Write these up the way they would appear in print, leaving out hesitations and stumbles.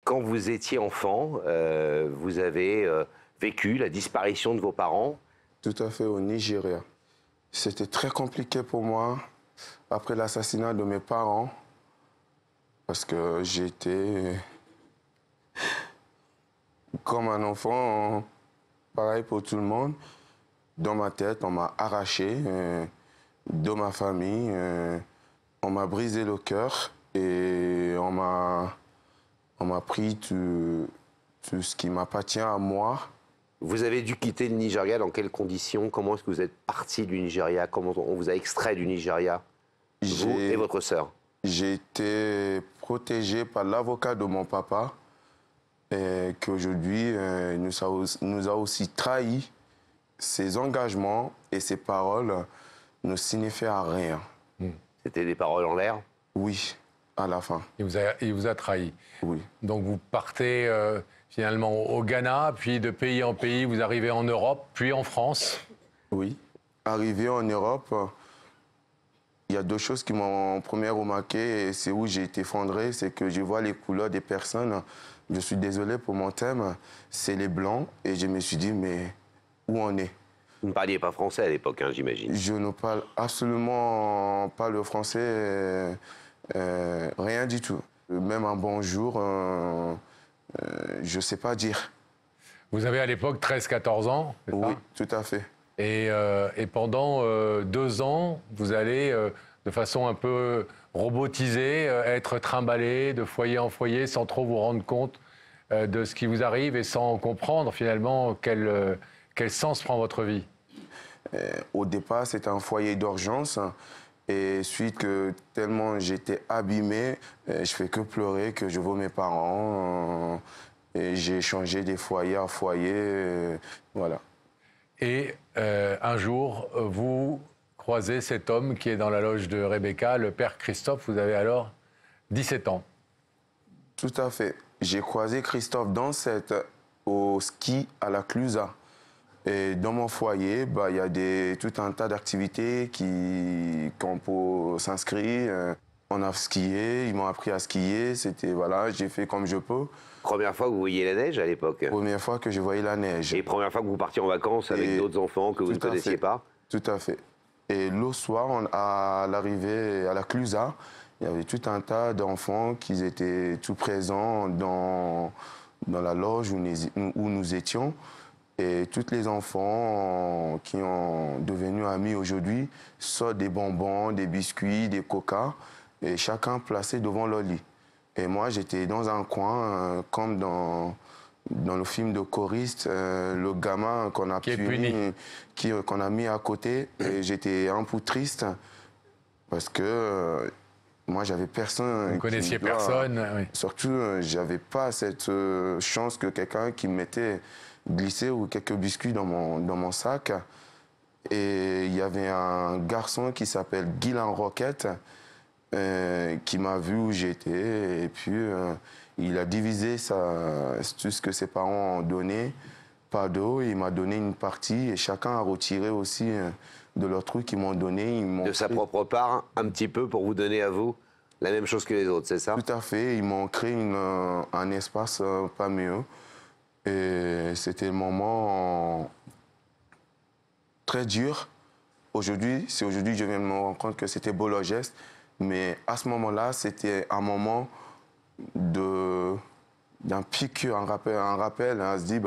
Quand vous étiez enfant, vous avez vécu la disparition de vos parents. Tout à fait, au Nigeria. C'était très compliqué pour moi après l'assassinat de mes parents parce que j'étais comme un enfant, pareil pour tout le monde. Dans ma tête, on m'a arraché de ma famille, on m'a brisé le cœur et on m'a pris tout ce qui m'appartient à moi. Vous avez dû quitter le Nigeria dans quelles conditions? Comment est-ce que vous êtes parti du Nigeria? Comment on vous a extrait du Nigeria, vous et votre sœur? J'ai été protégé par l'avocat de mon papa, qui aujourd'hui nous a aussi trahi. Ses engagements et ses paroles ne signifiaient à rien. C'était des paroles en l'air? Oui, à la fin. Il vous a trahi. Oui. Donc vous partez finalement au Ghana, puis de pays en pays, vous arrivez en Europe, puis en France. Oui. Arrivé en Europe, il y a deux choses qui m'ont premièrement remarqué, et c'est où j'ai été effondré, c'est que je vois les couleurs des personnes. Je suis désolé pour mon thème, c'est les Blancs, et je me suis dit, mais où on est? Vous ne parliez pas français à l'époque, hein, j'imagine. Je ne parle absolument pas le français, rien du tout. Même un bonjour, je ne sais pas dire. Vous avez à l'époque 13-14 ans, c'est ça? Oui, tout à fait. Et pendant 2 ans, vous allez, de façon un peu robotisée, être trimballé de foyer en foyer sans trop vous rendre compte de ce qui vous arrive et sans comprendre finalement quel sens prend votre vie. Au départ, c'était un foyer d'urgence. Et suite que tellement j'étais abîmé, je fais que pleurer, que je vois mes parents. Et j'ai changé des foyers à foyer. Voilà. Et un jour, vous croisez cet homme qui est dans la loge de Rebecca, le père Christophe. Vous avez alors 17 ans. Tout à fait. J'ai croisé Christophe au ski à la Clusa. Et dans mon foyer, il y a tout un tas d'activités qu'on peut s'inscrire. On a skié, ils m'ont appris à skier. Voilà, j'ai fait comme je peux. Première fois que vous voyiez la neige à l'époque? Première fois que je voyais la neige. Et première fois que vous partiez en vacances avec d'autres enfants que vous ne connaissiez pas? Tout à fait. Et le soir, à l'arrivée à la Clusa, il y avait tout un tas d'enfants qui étaient tout présents dans la loge où nous étions. Et tous les enfants qui ont devenu amis aujourd'hui sortent des bonbons, des biscuits, des coca, et chacun placé devant leur lit. Et moi, j'étais dans un coin, comme dans le film de Choriste, le gamin qu'on a puni, qu'on a mis à côté. Et j'étais un peu triste parce que moi, j'avais personne. Vous ne connaissiez personne, oui. Surtout, j'avais pas cette chance que quelqu'un qui me mettait glissé ou quelques biscuits dans mon sac. Et il y avait un garçon qui s'appelle Guylain Roquette qui m'a vu où j'étais. Et puis, il a divisé tout ce que ses parents ont donné par deux. Il m'a donné une partie et chacun a retiré aussi de leur truc qu'ils m'ont donné. De sa propre part, un petit peu pour vous donner à vous la même chose que les autres, c'est ça? Tout à fait. Ils m'ont créé un espace pas mieux. Et c'était un moment très dur. Aujourd'hui que je viens de me rendre compte que c'était beau le geste. Mais à ce moment-là, c'était un moment d'un piqûre, un rappel. On se dit,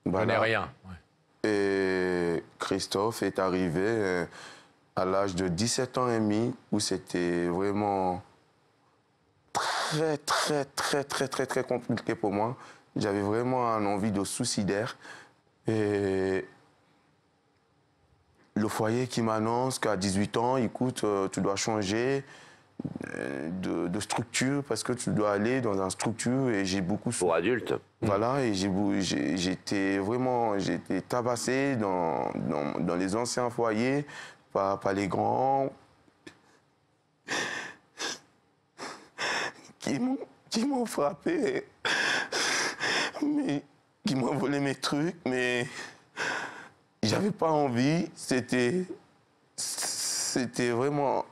Je n'ai rien. Ouais. Et Christophe est arrivé à l'âge de 17 ans et demi, où c'était vraiment très, très, très, très, très, très compliqué pour moi. J'avais vraiment une envie de suicidaire. Et le foyer qui m'annonce qu'à 18 ans, écoute, tu dois changer de structure parce que tu dois aller dans une structure et j'ai beaucoup... Pour adultes. Voilà, et j'étais tabassé dans les anciens foyers par les grands qui m'ont frappé. Mais qui m'ont volé mes trucs, mais j'avais pas envie. C'était vraiment...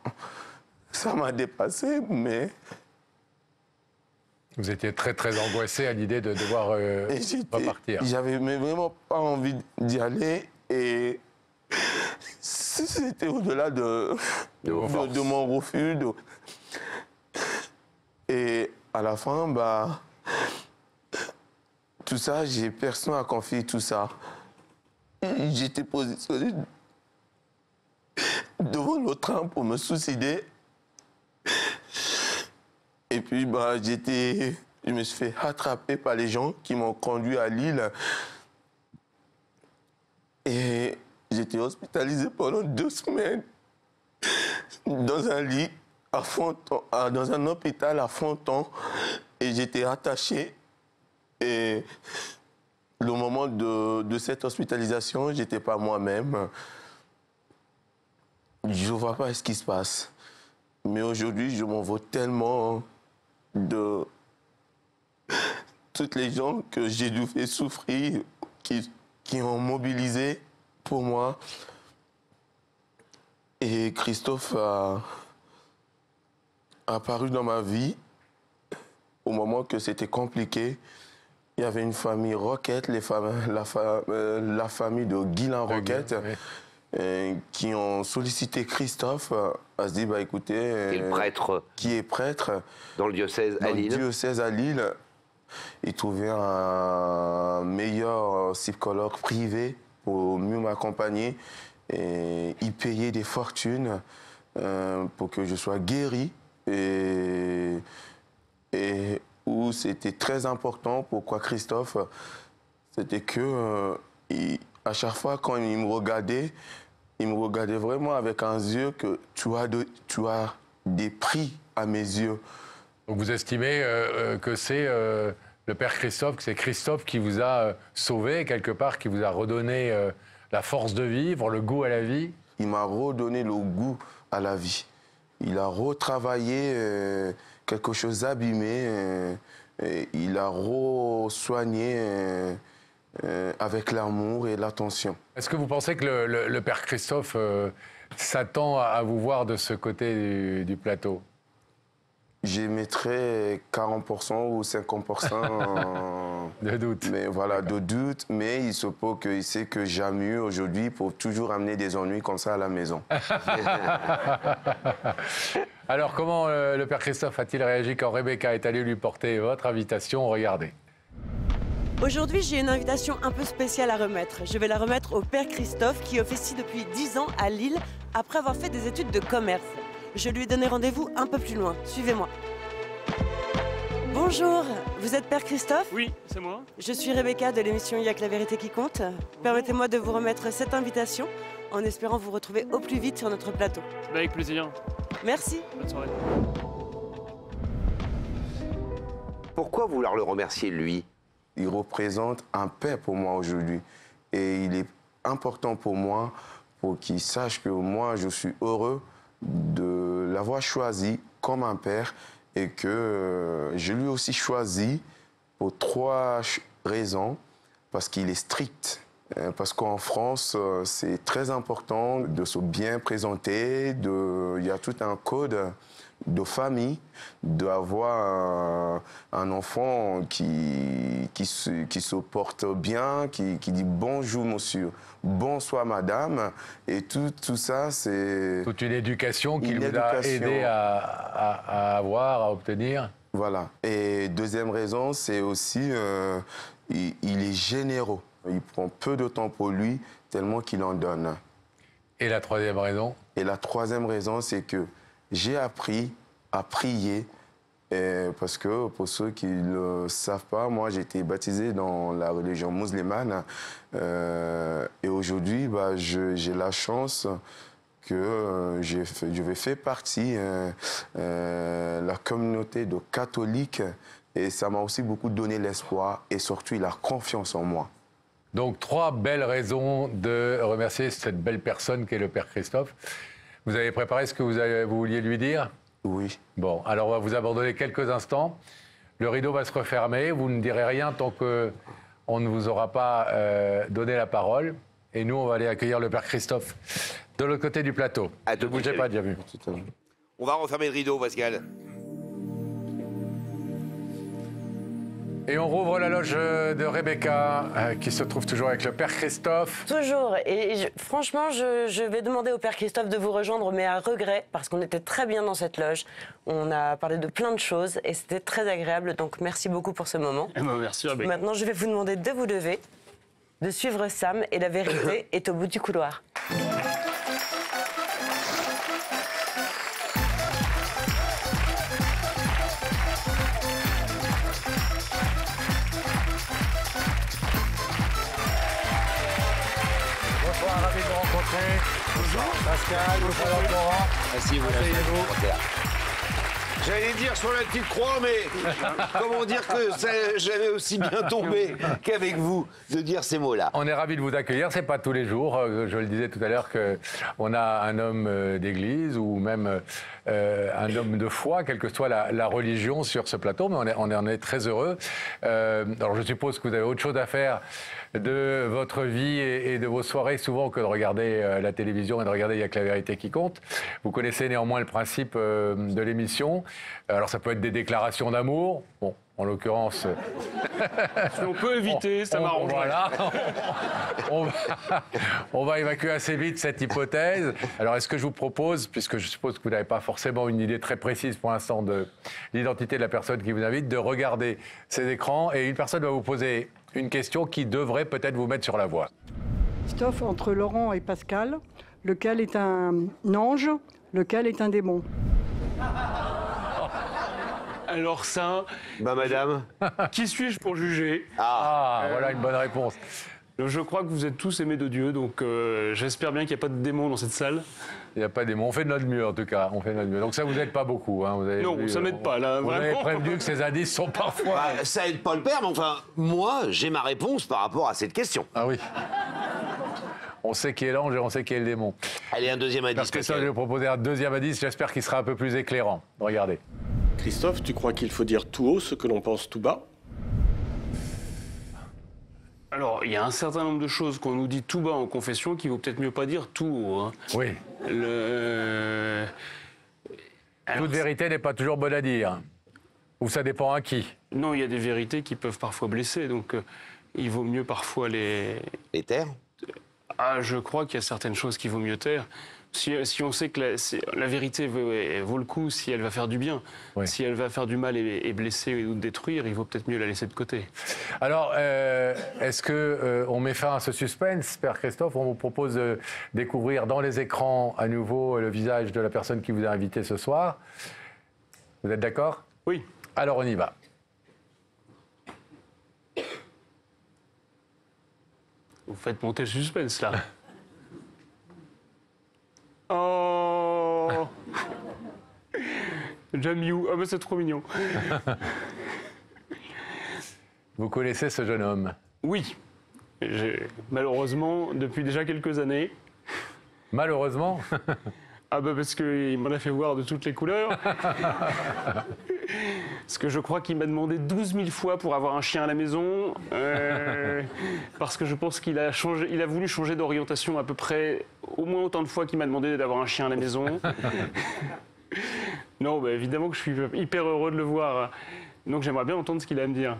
Ça m'a dépassé, mais... Vous étiez très, très angoissé à l'idée de devoir repartir. J'avais vraiment pas envie d'y aller et c'était au-delà de mon refus. Et à la fin, bah, tout ça, j'ai personne à confier tout ça. J'étais positionné devant le train pour me suicider. Et puis, bah, je me suis fait attraper par les gens qui m'ont conduit à Lille. Et j'étais hospitalisé pendant 2 semaines dans un lit à Fontan, dans un hôpital à Fontan. Et j'étais attaché. Et le moment de cette hospitalisation, je n'étais pas moi-même. Je ne vois pas ce qui se passe. Mais aujourd'hui, je m'en veux tellement de toutes les gens que j'ai dû faire souffrir, qui ont mobilisé pour moi. Et Christophe a apparu dans ma vie au moment que c'était compliqué. Il y avait une famille Roquette, la famille de Guylain Roquette, qui ont sollicité Christophe à se dire, bah, écoutez, qui est prêtre dans le diocèse à Lille. Il trouvait un meilleur psychologue privé pour mieux m'accompagner. Et il payait des fortunes pour que je sois guéri. Et où c'était très important, pourquoi Christophe, c'était que à chaque fois quand il me regardait vraiment avec un yeux que tu as des prix à mes yeux. Donc vous estimez que c'est le Père Christophe, que c'est Christophe qui vous a sauvé quelque part, qui vous a redonné la force de vivre, le goût à la vie? Il m'a redonné le goût à la vie. Il a retravaillé quelque chose d'abîmé. Il a re-soigné avec l'amour et l'attention. Est-ce que vous pensez que le Père Christophe s'attend à vous voir de ce côté du plateau? J'émettrais 40% ou 50% de doute. Mais voilà, de doute. Mais il se peut qu'il sait que Jamu, aujourd'hui, pour toujours amener des ennuis comme ça à la maison. Alors, comment le Père Christophe a-t-il réagi quand Rebecca est allée lui porter votre invitation? Regardez. Aujourd'hui, j'ai une invitation un peu spéciale à remettre. Je vais la remettre au Père Christophe qui officie depuis 10 ans à Lille après avoir fait des études de commerce. Je lui ai donné rendez-vous un peu plus loin. Suivez-moi. Bonjour, vous êtes Père Christophe? Oui, c'est moi. Je suis Rebecca de l'émission Il y a que la vérité qui compte. Permettez-moi de vous remettre cette invitation en espérant vous retrouver au plus vite sur notre plateau. Avec plaisir. Merci. Bonne soirée. Pourquoi vouloir le remercier, lui? Il représente un père pour moi aujourd'hui. Et il est important pour moi pour qu'il sache que moi, je suis heureux de l'avoir choisi comme un père et que je lui ai aussi choisi pour 3 raisons. Parce qu'il est strict. Parce qu'en France, c'est très important de se bien présenter. Il y a tout un code de famille, d'avoir un enfant qui se porte bien, qui dit bonjour monsieur, bonsoir madame. Et tout ça, c'est... Toute une éducation qui vous a aidé à avoir, à obtenir. Voilà. Et deuxième raison, c'est aussi, il est généreux. Il prend peu de temps pour lui, tellement qu'il en donne. Et la troisième raison? Et la troisième raison, c'est que j'ai appris à prier, parce que pour ceux qui ne le savent pas, moi j'ai été baptisé dans la religion musulmane, et aujourd'hui bah, j'ai la chance que je vais faire partie de la communauté de catholiques, et ça m'a aussi beaucoup donné l'espoir et surtout la confiance en moi. Donc 3 belles raisons de remercier cette belle personne qu'est le Père Christophe. Vous avez préparé ce que vous vouliez lui dire? Oui. Bon, alors on va vous abandonner quelques instants. Le rideau va se refermer. Vous ne direz rien tant qu'on ne vous aura pas donné la parole. Et nous, on va aller accueillir le Père Christophe de l'autre côté du plateau. Ne bougez pas, Jamu. On va refermer le rideau, Pascal. Et on rouvre la loge de Rebecca, qui se trouve toujours avec le père Christophe. Toujours. Et franchement, je vais demander au père Christophe de vous rejoindre, mais à regret, parce qu'on était très bien dans cette loge. On a parlé de plein de choses et c'était très agréable. Donc merci beaucoup pour ce moment. Eh ben, merci Rebecca. Maintenant, je vais vous demander de vous lever, de suivre Sam, et la vérité est au bout du couloir. Bonsoir, ravi de vous rencontrer. Bonjour. Pascal, bonjour Laurent. Merci, Asseyez-vous. J'allais dire sur la petite croix, mais comment dire que j'avais aussi bien tombé qu'avec vous de dire ces mots-là. On est ravis de vous accueillir. C'est pas tous les jours. Je le disais tout à l'heure qu'on a un homme d'église ou même un homme de foi, quelle que soit la religion, sur ce plateau. Mais on en est très heureux. Alors je suppose que vous avez autre chose à faire de votre vie et de vos soirées souvent que de regarder la télévision et de regarder Il n'y a que la vérité qui compte. Vous connaissez néanmoins le principe de l'émission. Alors ça peut être des déclarations d'amour. Bon, en l'occurrence... Si on peut éviter, ça m'arrange. Voilà. On va évacuer assez vite cette hypothèse. Alors est-ce que je vous propose, puisque je suppose que vous n'avez pas forcément une idée très précise pour l'instant de l'identité de la personne qui vous invite, de regarder ces écrans et une personne va vous poser une question qui devrait peut-être vous mettre sur la voie. Christophe, entre Laurent et Pascal, lequel est un ange, lequel est un démon? Alors ça, Bah madame. qui suis-je pour juger? Ah, voilà une bonne réponse. Je crois que vous êtes tous aimés de Dieu, donc j'espère bien qu'il n'y a pas de démons dans cette salle. Il n'y a pas des mots. On fait de notre mieux, en tout cas. On fait de notre mieux. Donc ça vous aide pas beaucoup. Hein. Vous avez Non, ça m'aide pas, là, Vous avez vraiment. prévenu que ces indices sont parfois... Bah, ça aide pas le père, mais enfin, moi, j'ai ma réponse par rapport à cette question. Ah oui. On sait qui est l'ange et on sait qui est le démon. Allez, un deuxième indice. Parce que ça, je Pascal. vais vous proposer un deuxième indice. J'espère qu'il sera un peu plus éclairant. Regardez. Christophe, tu crois qu'il faut dire tout haut ce que l'on pense tout bas? Alors, il y a un certain nombre de choses qu'on nous dit tout bas en confession qu'il vaut peut-être mieux pas dire tout haut. Hein. Oui. Alors, Toute vérité n'est pas toujours bonne à dire. Ou ça dépend à qui. non, il y a des vérités qui peuvent parfois blesser, donc il vaut mieux parfois les... Les terres. Ah, je crois qu'il y a certaines choses qu'il vaut mieux taire. Si on sait que la vérité vaut le coup, si elle va faire du bien, Oui. si elle va faire du mal et blesser ou détruire, il vaut peut-être mieux la laisser de côté. Alors, est-ce que on met fin à ce suspense, Père Christophe? On vous propose de découvrir dans les écrans à nouveau le visage de la personne qui vous a invité ce soir. Vous êtes d'accord? Oui. Alors, on y va. Vous faites monter le suspense, là. Oh Jamiou, ah bah c'est trop mignon. Vous connaissez ce jeune homme? Oui, malheureusement, depuis déjà quelques années. Malheureusement. Ah bah parce qu'il m'en a fait voir de toutes les couleurs. Parce que je crois qu'il m'a demandé 12 000 fois pour avoir un chien à la maison. Parce que je pense qu'il a voulu changer d'orientation à peu près au moins autant de fois qu'il m'a demandé d'avoir un chien à la maison. Non, bah évidemment que je suis hyper heureux de le voir. Donc j'aimerais bien entendre ce qu'il a à me dire.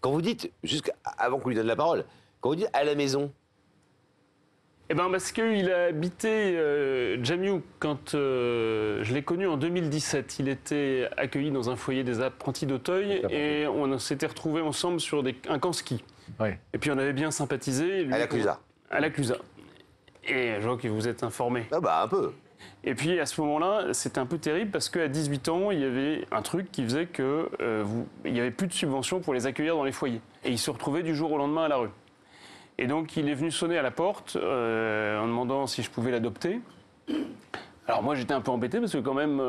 Quand vous dites, avant qu'on lui donne la parole, quand vous dites à la maison, Eh bien, parce qu'il a habité Jamiou quand je l'ai connu en 2017. Il était accueilli dans un foyer des apprentis d'Auteuil et on s'était retrouvés ensemble sur un camp ski. Oui. Et puis on avait bien sympathisé. Lui, à la Clusa. À la Clusa. Et je vois que vous êtes informé. Ah bah un peu. Et puis à ce moment-là, c'était un peu terrible parce qu'à 18 ans, il y avait un truc qui faisait qu'il n'y avait plus de subventions pour les accueillir dans les foyers. Et ils se retrouvaient du jour au lendemain à la rue. Et donc il est venu sonner à la porte en demandant si je pouvais l'adopter. Alors moi j'étais un peu embêté parce que quand même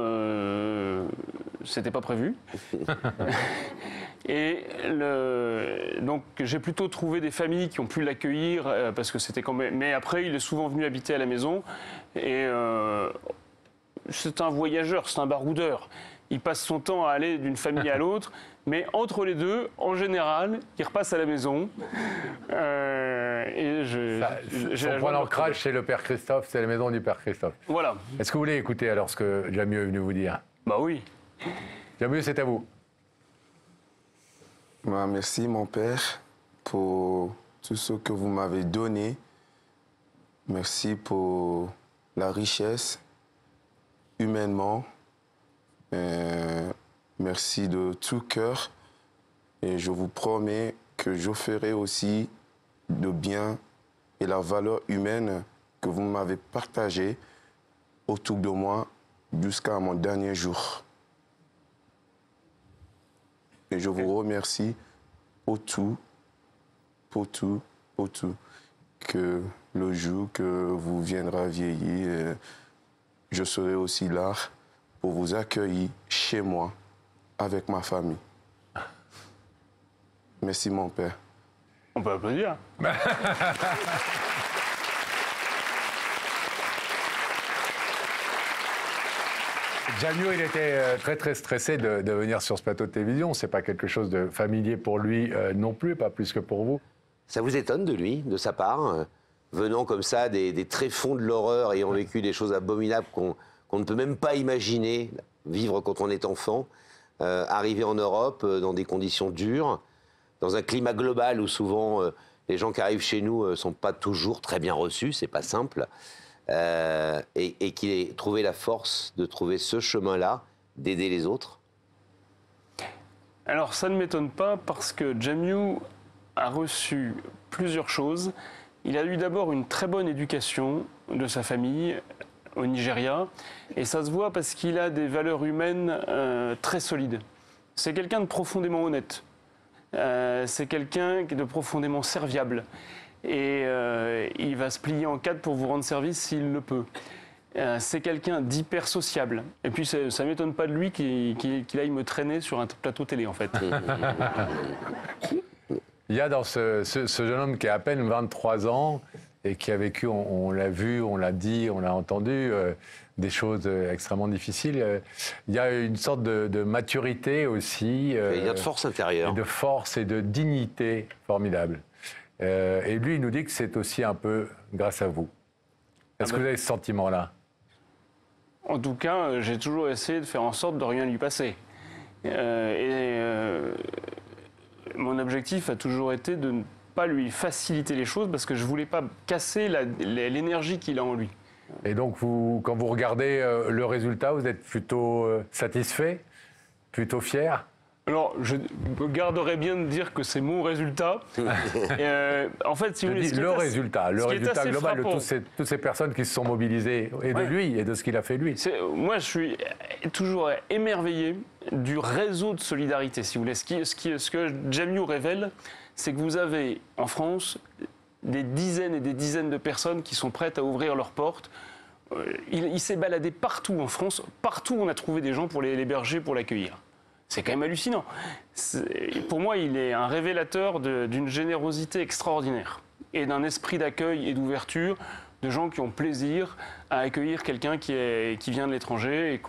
c'était pas prévu. Et donc j'ai plutôt trouvé des familles qui ont pu l'accueillir parce que c'était quand même. Mais après il est souvent venu habiter à la maison et c'est un voyageur, c'est un baroudeur. Il passe son temps à aller d'une famille à l'autre, mais entre les deux, en général, il repasse à la maison. Son point d'ancrage, c'est le Père Christophe, c'est la maison du Père Christophe. Voilà. Est-ce que vous voulez écouter alors ce que Jamiou est venu vous dire? Bah oui. Jamiou, c'est à vous. Merci mon Père pour tout ce que vous m'avez donné. Merci pour la richesse humainement. Merci de tout cœur. Et je vous promets que je ferai aussi de bien et la valeur humaine que vous m'avez partagée autour de moi jusqu'à mon dernier jour. Et je vous remercie pour tout, que le jour que vous viendrez vieillir, je serai aussi là pour vous accueillir chez moi avec ma famille. Merci mon Père. On peut applaudir. Jamio, il était très stressé de venir sur ce plateau de télévision. C'est pas quelque chose de familier pour lui non plus, pas plus que pour vous. Ça vous étonne de lui, de sa part, venant comme ça des tréfonds de l'horreur, ayant vécu des choses abominables qu'on ne peut même pas imaginer vivre quand on est enfant, arriver en Europe dans des conditions dures, dans un climat global où souvent les gens qui arrivent chez nous ne sont pas toujours très bien reçus, c'est pas simple, et qu'il ait trouvé la force de trouver ce chemin-là, d'aider les autres? Alors ça ne m'étonne pas parce que Jamio a reçu plusieurs choses. Il a eu d'abord une très bonne éducation de sa famille au Nigeria, et ça se voit parce qu'il a des valeurs humaines très solides. C'est quelqu'un de profondément honnête. C'est quelqu'un de profondément serviable. Et il va se plier en quatre pour vous rendre service s'il le peut. C'est quelqu'un d'hyper sociable. Et puis ça ne m'étonne pas de lui qu'il aille me traîner sur un plateau télé, en fait. Il y a dans ce jeune homme qui a à peine 23 ans et qui a vécu, on l'a vu, on l'a dit, on l'a entendu, des choses extrêmement difficiles. Il y a une sorte de maturité aussi. Il y a de force intérieure. De force et de dignité formidable. Et lui, il nous dit que c'est aussi un peu grâce à vous. Est-ce que vous avez ce sentiment-là? En tout cas, j'ai toujours essayé de faire en sorte de rien lui passer. Mon objectif a toujours été de ne pas lui faciliter les choses parce que je ne voulais pas casser l'énergie qu'il a en lui. Et donc, quand vous regardez le résultat, vous êtes plutôt satisfait, plutôt fier? Alors, je me garderais bien de dire que c'est mon résultat. En fait, si vous voulez, le résultat global de toutes ces personnes qui se sont mobilisées, et de lui, et de ce qu'il a fait lui. Moi, je suis toujours émerveillé du réseau de solidarité, si vous voulez. Ce que Jamio révèle, c'est que vous avez, en France, des dizaines et des dizaines de personnes qui sont prêtes à ouvrir leurs portes. Il s'est baladé partout en France. Partout, on a trouvé des gens pour l'héberger, pour l'accueillir. C'est quand même hallucinant. Pour moi, il est un révélateur d'une générosité extraordinaire et d'un esprit d'accueil et d'ouverture, de gens qui ont plaisir à accueillir quelqu'un qui vient de l'étranger et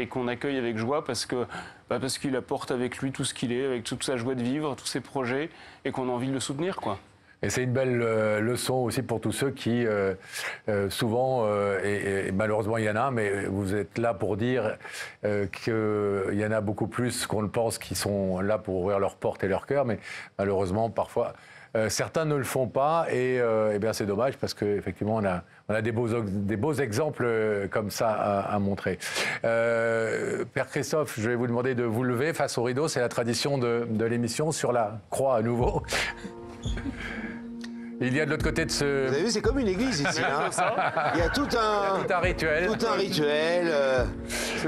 qu'on accueille avec joie parce qu'il apporte avec lui tout ce qu'il est, avec toute sa joie de vivre, tous ses projets, et qu'on a envie de le soutenir, quoi. Et c'est une belle leçon aussi pour tous ceux qui, souvent, et malheureusement il y en a, mais vous êtes là pour dire qu'il y en a beaucoup plus qu'on le pense qui sont là pour ouvrir leurs portes et leur cœur, mais malheureusement parfois certains ne le font pas, et bien c'est dommage parce qu'effectivement on a des beaux exemples comme ça à montrer. Père Christophe, je vais vous demander de vous lever face au rideau, c'est la tradition de l'émission, sur la croix à nouveau. Il y a de l'autre côté de ce... Vous avez vu, c'est comme une église ici. Hein. Il y a tout un rituel. Tout un rituel.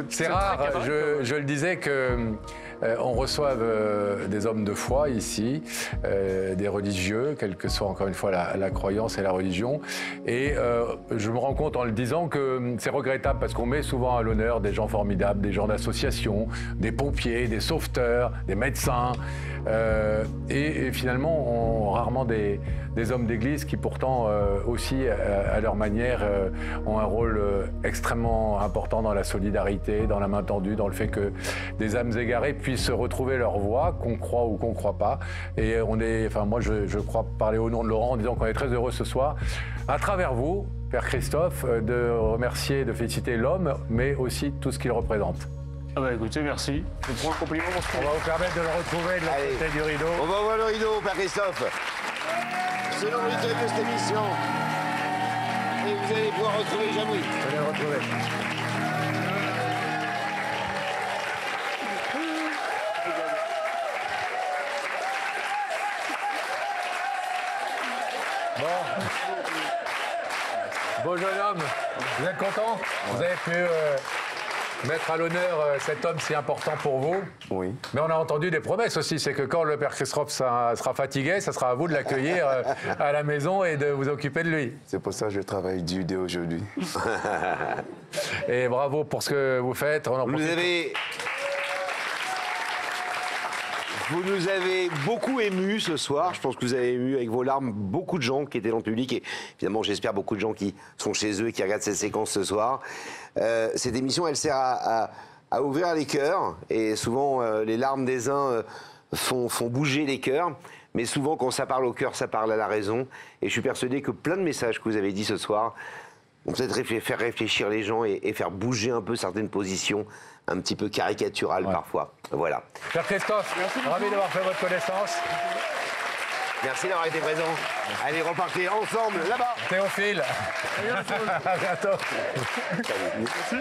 C'est rare, je le disais, qu'on reçoive des hommes de foi ici, des religieux, quelle que soit encore une fois la croyance et la religion. Et je me rends compte en le disant que c'est regrettable parce qu'on met souvent à l'honneur des gens formidables, des gens d'association, des pompiers, des sauveteurs, des médecins. Et finalement, rarement des hommes d'église qui pourtant aussi, à leur manière, ont un rôle extrêmement important dans la solidarité, dans la main tendue, dans le fait que des âmes égarées puissent retrouver leur voie, qu'on croit ou qu'on ne croit pas. Et moi je crois parler au nom de Laurent en disant qu'on est très heureux ce soir, à travers vous, Père Christophe, de remercier, de féliciter l'homme, mais aussi tout ce qu'il représente. Ah bah écoutez, merci. Je prends le compliment pour ce On va vous permettre de le retrouver de Allez. l'autre côté du rideau. On va voir le rideau, Père Christophe. Selon le rythme de cette émission. Et vous allez pouvoir retrouver Jamouy. Vous allez le retrouver. Beau jeune homme, vous êtes content? Vous avez pu mettre à l'honneur cet homme si important pour vous. Oui. Mais on a entendu des promesses aussi, c'est que quand le père Christophe sera fatigué, ça sera à vous de l'accueillir à la maison et de vous occuper de lui. C'est pour ça que je travaille dur dès aujourd'hui. Et bravo pour ce que vous faites. On en profite. Vous nous avez beaucoup émus ce soir. Je pense que vous avez ému avec vos larmes beaucoup de gens qui étaient dans le public et évidemment, j'espère beaucoup de gens qui sont chez eux et qui regardent cette séquence ce soir. Cette émission, elle sert à ouvrir les cœurs et souvent, les larmes des uns font bouger les cœurs. Mais souvent, quand ça parle au cœur, ça parle à la raison. Et je suis persuadé que plein de messages que vous avez dit ce soir vont peut-être faire réfléchir les gens et faire bouger un peu certaines positions un petit peu caricaturales parfois. Voilà. Père Christophe, ravi d'avoir fait votre connaissance. Merci d'avoir été présent. Allez, repartez ensemble là-bas. Théophile. À bientôt. Merci.